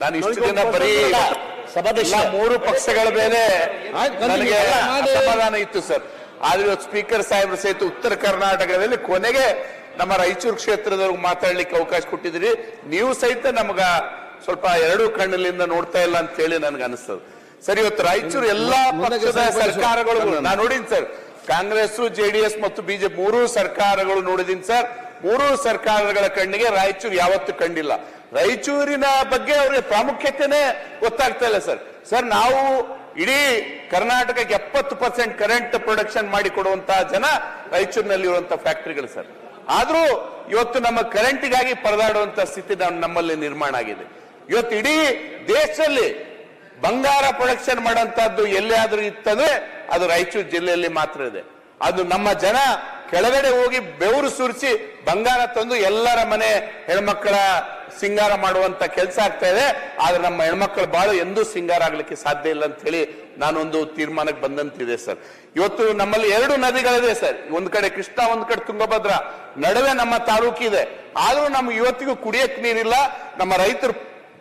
ನಾನು ಇಷ್ಟು ದಿನ ಬರೀ ಮೂರು ಪಕ್ಷಗಳ ಮೇಲೆ ನನಗೆ ಅಸಮಾಧಾನ ಇತ್ತು ಸರ್. ಆದ್ರೆ ಇವತ್ತು ಸ್ಪೀಕರ್ ಸಾಹೇಬ್ರ ಸಹಿತ ಉತ್ತರ ಕರ್ನಾಟಕದಲ್ಲಿ ಕೊನೆಗೆ ನಮ್ಮ ರಾಯಚೂರು ಕ್ಷೇತ್ರದವ್ರಿಗೆ ಮಾತಾಡ್ಲಿಕ್ಕೆ ಅವಕಾಶ ಕೊಟ್ಟಿದ್ರಿ. ನೀವು ಸಹಿತ ನಮಗ ಸ್ವಲ್ಪ ಎರಡು ಕಣ್ಣಲ್ಲಿಂದ ನೋಡ್ತಾ ಇಲ್ಲ ಅಂತ ಹೇಳಿ ನನ್ಗೆ ಅನಿಸ್ತದೆ ಸರ್. ಇವತ್ತು ರಾಯಚೂರು ಎಲ್ಲಾ ಪಕ್ಷದ ಸರ್ಕಾರಗಳು ನಾನು ನೋಡಿನಿ ಸರ್. ಕಾಂಗ್ರೆಸ್, ಜೆಡಿಎಸ್ ಮತ್ತು ಬಿಜೆಪಿ ಮೂರು ಸರ್ಕಾರಗಳು ನೋಡಿದೀನಿ ಸರ್. ಮೂರು ಸರ್ಕಾರಗಳ ಕಣ್ಣಿಗೆ ರಾಯಚೂರು ಯಾವತ್ತು ಕಂಡಿಲ್ಲ. ರಾಯಚೂರಿನ ಬಗ್ಗೆ ಅವರಿಗೆ ಪ್ರಾಮುಖ್ಯತೆನೇ ಗೊತ್ತಾಗ್ತಾ ಇಲ್ಲ ಸರ್. ಸರ್, ನಾವು ಇಡೀ ಕರ್ನಾಟಕಕ್ಕೆ 70% ಕರೆಂಟ್ ಪ್ರೊಡಕ್ಷನ್ ಮಾಡಿ ಕೊಡುವಂತಹ ಜನ ರಾಯಚೂರಿನಲ್ಲಿ ಇರುವಂತಹ ಫ್ಯಾಕ್ಟರಿಗಳು ಸರ್. ಆದ್ರೂ ಇವತ್ತು ನಮ್ಮ ಕರೆಂಟಿಗಾಗಿ ಪರದಾಡುವಂತ ಸ್ಥಿತಿ ನಮ್ಮಲ್ಲಿ ನಿರ್ಮಾಣ ಆಗಿದೆ. ಇವತ್ತು ಇಡೀ ದೇಶದಲ್ಲಿ ಬಂಗಾರ ಪ್ರೊಡಕ್ಷನ್ ಮಾಡುವಂತಹದ್ದು ಎಲ್ಲಿಯಾದ್ರೂ ಇತ್ತಂದ್ರೆ ಅದು ರಾಯಚೂರು ಜಿಲ್ಲೆಯಲ್ಲಿ ಮಾತ್ರ ಇದೆ. ಅದು ನಮ್ಮ ಜನ ಕೆಳಗಡೆ ಹೋಗಿ ಬೆವರು ಸುರಿಸಿ ಬಂಗಾರ ತಂದು ಎಲ್ಲರ ಮನೆ ಹೆಣ್ಮಕ್ಕಳ ಸಿಂಗಾರ ಮಾಡುವಂತ ಕೆಲಸ ಆಗ್ತಾ ಇದೆ. ಆದ್ರೆ ನಮ್ಮ ಹೆಣ್ಮಕ್ಳ ಬಾಳು ಎಂದೂ ಸಿಂಗಾರ ಆಗ್ಲಿಕ್ಕೆ ಸಾಧ್ಯ ಇಲ್ಲ ಅಂತ ಹೇಳಿ ನಾನೊಂದು ತೀರ್ಮಾನಕ್ಕೆ ಬಂದಂತಿದೆ ಸರ್. ಇವತ್ತು ನಮ್ಮಲ್ಲಿ ಎರಡು ನದಿಗಳಿದೆ ಸರ್. ಒಂದ್ ಕಡೆ ಕೃಷ್ಣ, ಒಂದ್ ಕಡೆ ತುಂಗಭದ್ರಾ, ನಡುವೆ ನಮ್ಮ ತಾಲೂಕಿದೆ. ಆದ್ರೂ ನಮ್ಗೆ ಇವತ್ತಿಗೂ ಕುಡಿಯಕ್ ನೀರಿಲ್ಲ. ನಮ್ಮ ರೈತರು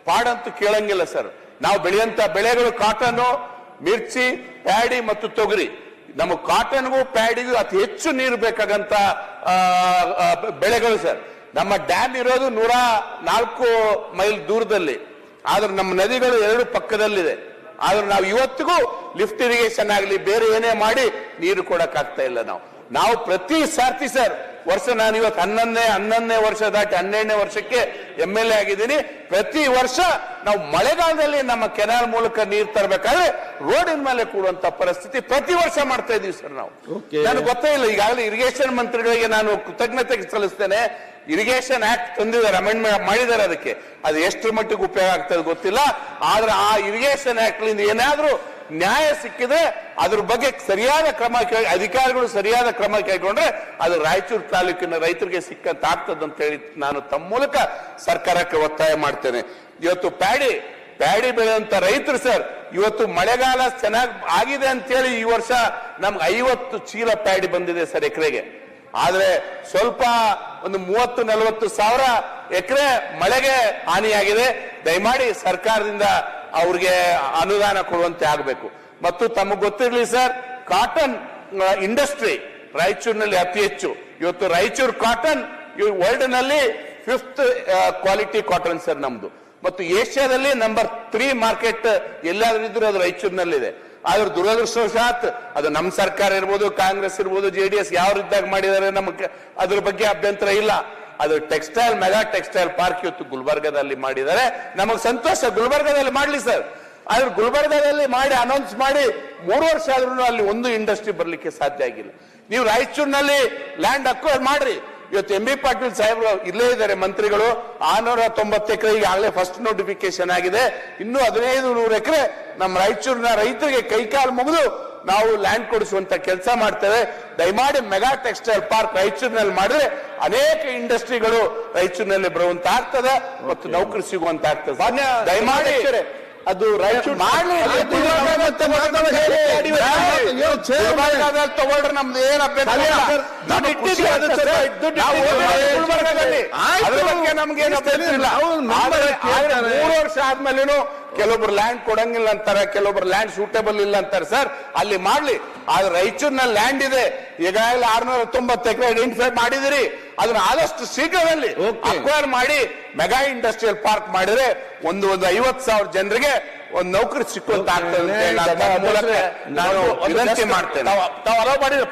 ಪಾಡಂತೂ ಕೇಳಂಗಿಲ್ಲ ಸರ್. ನಾವು ಬೆಳೆಯಂತ ಬೆಳೆಗಳು ಕಾಟನ್, ಮಿರ್ಚಿ, ಪ್ಯಾಡಿ ಮತ್ತು ತೊಗರಿ. ನಮ್ಮ ಕಾಟನ್ಗೂ ಪ್ಯಾಡಿಗೂ ಅತಿ ಹೆಚ್ಚು ನೀರು ಬೇಕಾಗಂತ ಬೆಳೆಗಳು ಸರ್. ನಮ್ಮ ಡ್ಯಾಮ್ ಇರೋದು 104 ಮೈಲ್ ದೂರದಲ್ಲಿ, ಆದ್ರೆ ನಮ್ಮ ನದಿಗಳು ಎರಡು ಪಕ್ಕದಲ್ಲಿದೆ. ಆದ್ರೆ ನಾವು ಇವತ್ತಿಗೂ ಲಿಫ್ಟ್ ಇರಿಗೇಷನ್ ಆಗಲಿ ಬೇರೆ ಏನೇ ಮಾಡಿ ನೀರು ಕೊಡಕ್ ಆಗ್ತಾ ಇಲ್ಲ. ನಾವು ಪ್ರತಿ ಸಾರ್ತಿ ಸರ್ ವರ್ಷ, ನಾನು ಇವತ್ತು 11ನೇ ವರ್ಷ ದಾಟಿ 12ನೇ ವರ್ಷಕ್ಕೆ MLA ಆಗಿದ್ದೀನಿ. ಪ್ರತಿ ವರ್ಷ ನಾವು ಮಳೆಗಾಲದಲ್ಲಿ ನಮ್ಮ ಕೆನಾಲ್ ಮೂಲಕ ನೀರು ತರಬೇಕಾದ್ರೆ ರೋಡಿನ ಮೇಲೆ ಕೂಡುವಂತ ಪರಿಸ್ಥಿತಿ ಪ್ರತಿ ವರ್ಷ ಮಾಡ್ತಾ ಇದೀವಿ ಸರ್ ನಾವು. ನನಗೆ ಗೊತ್ತೇ ಇಲ್ಲ. ಈಗಾಗಲೇ ಇರಿಗೇಷನ್ ಮಂತ್ರಿಗಳಿಗೆ ನಾನು ಕೃತಜ್ಞತೆ ಸಲ್ಲಿಸ್ತೇನೆ. ಇರಿಗೇಷನ್ ಆಕ್ಟ್ ತಂದಿದ್ದಾರೆ, ಅಮೆಂಡ್ಮೆಂಟ್ ಮಾಡಿದ್ದಾರೆ. ಅದಕ್ಕೆ ಅದು ಎಷ್ಟು ಮಟ್ಟಿಗೆ ಉಪಯೋಗ ಆಗ್ತದೆ ಗೊತ್ತಿಲ್ಲ. ಆದ್ರೆ ಆ ಇರಿಗೇಷನ್ ಆಕ್ಟ್ ಲಿಂದ ಏನಾದ್ರೂ ನ್ಯಾಯ ಸಿಕ್ಕಿದ್ರೆ ಅದ್ರ ಬಗ್ಗೆ ಸರಿಯಾದ ಕ್ರಮ, ಅಧಿಕಾರಿಗಳು ಸರಿಯಾದ ಕ್ರಮ ಕೈಗೊಂಡ್ರೆ ಅದು ರಾಯಚೂರು ತಾಲೂಕಿನ ರೈತರಿಗೆ ಸಿಕ್ಕಂತ ಆಗ್ತದಂತ ಹೇಳಿ ನಾನು ತಮ್ಮ ಮೂಲಕ ಸರ್ಕಾರಕ್ಕೆ ಒತ್ತಾಯ ಮಾಡ್ತೇನೆ. ಇವತ್ತು ಪ್ಯಾಡಿ ಬೆಳೆಯುವಂತ ರೈತರು ಸರ್, ಇವತ್ತು ಮಳೆಗಾಲ ಚೆನ್ನಾಗಿ ಆಗಿದೆ ಅಂತೇಳಿ ಈ ವರ್ಷ ನಮ್ಗೆ 50 ಚೀಲ ಪ್ಯಾಡಿ ಬಂದಿದೆ ಸರ್ ಎಕರೆಗೆ. ಆದ್ರೆ ಸ್ವಲ್ಪ ಒಂದು 30-40 ಸಾವಿರ ಎಕರೆ ಮಳೆಗೆ ಹಾನಿಯಾಗಿದೆ. ದಯಮಾಡಿ ಸರ್ಕಾರದಿಂದ ಅವ್ರಿಗೆ ಅನುದಾನ ಕೊಡುವಂತೆ ಆಗಬೇಕು. ಮತ್ತು ತಮಗೆ ಗೊತ್ತಿರಲಿ ಸರ್, ಕಾಟನ್ ಇಂಡಸ್ಟ್ರಿ ರಾಯಚೂರಿನಲ್ಲಿ ಅತಿ ಹೆಚ್ಚು. ಇವತ್ತು ರಾಯಚೂರು ಕಾಟನ್ ವರ್ಲ್ಡ್ ನಲ್ಲಿ 5th ಕ್ವಾಲಿಟಿ ಕಾಟನ್ ಸರ್ ನಮ್ದು. ಮತ್ತು ಏಷ್ಯಾದಲ್ಲಿ ನಂಬರ್ 3 ಮಾರ್ಕೆಟ್ ಎಲ್ಲಾದ್ರೂ ಇದ್ರೂ ಅದು ರಾಯಚೂರಿನಲ್ಲಿದೆ. ಆದ್ರೆ ದುರದೃಷ್ಟವಶಾತ್ ಅದು ನಮ್ಮ ಸರ್ಕಾರ ಇರ್ಬೋದು, ಕಾಂಗ್ರೆಸ್ ಇರ್ಬೋದು, JDS ಯಾವ್ರಿದ್ದಾಗ ಮಾಡಿದ್ದಾರೆ ನಮಗೆ ಅದ್ರ ಬಗ್ಗೆ ಅಭ್ಯಂತರ ಇಲ್ಲ. ಅದು ಟೆಕ್ಸ್ಟೈಲ್, ಮೆಗಾ ಟೆಕ್ಸ್ಟೈಲ್ ಪಾರ್ಕ್ ಇವತ್ತು ಗುಲ್ಬರ್ಗದಲ್ಲಿ ಮಾಡಿದ್ದಾರೆ. ನಮಗ್ ಸಂತೋಷ, ಗುಲ್ಬರ್ಗದಲ್ಲಿ ಮಾಡ್ಲಿ ಸರ್. ಆದ್ರೆ ಗುಲ್ಬರ್ಗದಲ್ಲಿ ಮಾಡಿ ಅನೌನ್ಸ್ ಮಾಡಿ 3 ವರ್ಷ ಆದ್ರೂ ಅಲ್ಲಿ ಒಂದು ಇಂಡಸ್ಟ್ರಿ ಬರ್ಲಿಕ್ಕೆ ಸಾಧ್ಯ ಆಗಿಲ್ಲ. ನೀವು ರಾಯಚೂರಿನಲ್ಲಿ ಲ್ಯಾಂಡ್ ಅಕ್ವೈರ್ ಮಾಡ್ರಿ. ಇವತ್ತು MB ಪಾಟೀಲ್ ಸಾಹೇಬ್ರು ಇಲ್ಲೇ ಇದ್ದಾರೆ ಮಂತ್ರಿಗಳು. 690 ಎಕರೆ ಈಗಾಗಲೇ ಫಸ್ಟ್ ನೋಟಿಫಿಕೇಶನ್ ಆಗಿದೆ. ಇನ್ನು 1500 ಎಕರೆ ನಮ್ಮ ರಾಯಚೂರಿನ ರೈತರಿಗೆ ಕೈಕಾಲು ಮುಗಿದು ನಾವು ಲ್ಯಾಂಡ್ ಕೊಡಿಸುವಂತ ಕೆಲಸ ಮಾಡ್ತೇವೆ. ದಯಮಾಡಿ ಮೆಗಾ ಟೆಕ್ಸ್ಟೈಲ್ ಪಾರ್ಕ್ ರಾಯಚೂರಿನಲ್ಲಿ ಮಾಡಿದ್ರೆ ಅನೇಕ ಇಂಡಸ್ಟ್ರಿಗಳು ರಾಯಚೂರಿನಲ್ಲಿ ಬರುವಂತ ಆಗ್ತದೆ ಮತ್ತು ನೌಕರಿ ಸಿಗುವಂತ ಆಗ್ತದೆ. ದಯಮಾಡಿ ಅದು ರಾಯಚೂರು ತಗೊಳ್ರೆ ನಮ್ದು ಏನ್ ಅಭ್ಯರ್ಥಿ ನಮ್ಗೇನು ಅಭ್ಯರ್ಥಿ ಇಲ್ಲ. 3 ವರ್ಷ ಆದ್ಮೇಲೇನು ಕೆಲವೊಬ್ರು ಲ್ಯಾಂಡ್ ಕೊಡಂಗಿಲ್ಲ ಅಂತಾರೆ, ಕೆಲವೊಬ್ರು ಲ್ಯಾಂಡ್ ಸೂಟೇಬಲ್ ಇಲ್ಲ ಅಂತಾರೆ ಸರ್. ಅಲ್ಲಿ ಮಾಡ್ಲಿ. ಆದ್ರೆ ರಾಯಚೂರಿನಲ್ಲಿ ಲ್ಯಾಂಡ್ ಇದೆ, ಈಗಾಗಲೇ 690 ಎಕರೆ ಐಡೆಂಟಿಫೈ ಮಾಡಿದಿರಿ. ಅದನ್ನ ಆದಷ್ಟು ಶೀಘ್ರದಲ್ಲಿ ಅಕ್ವೈರ್ ಮಾಡಿ ಮೆಗಾ ಇಂಡಸ್ಟ್ರಿಯಲ್ ಪಾರ್ಕ್ ಮಾಡಿದ್ರೆ ಒಂದು 50,000 ಜನರಿಗೆ ಒಂದು ನೌಕರಿ ಸಿಕ್ಕುವಂತ ಆಗ್ತದೆ. ನಾನು ವಿನಂತಿ ಮಾಡ್ತೇನೆ. ತಾವು ಅಲೋ ಮಾಡಿದ್ರೆ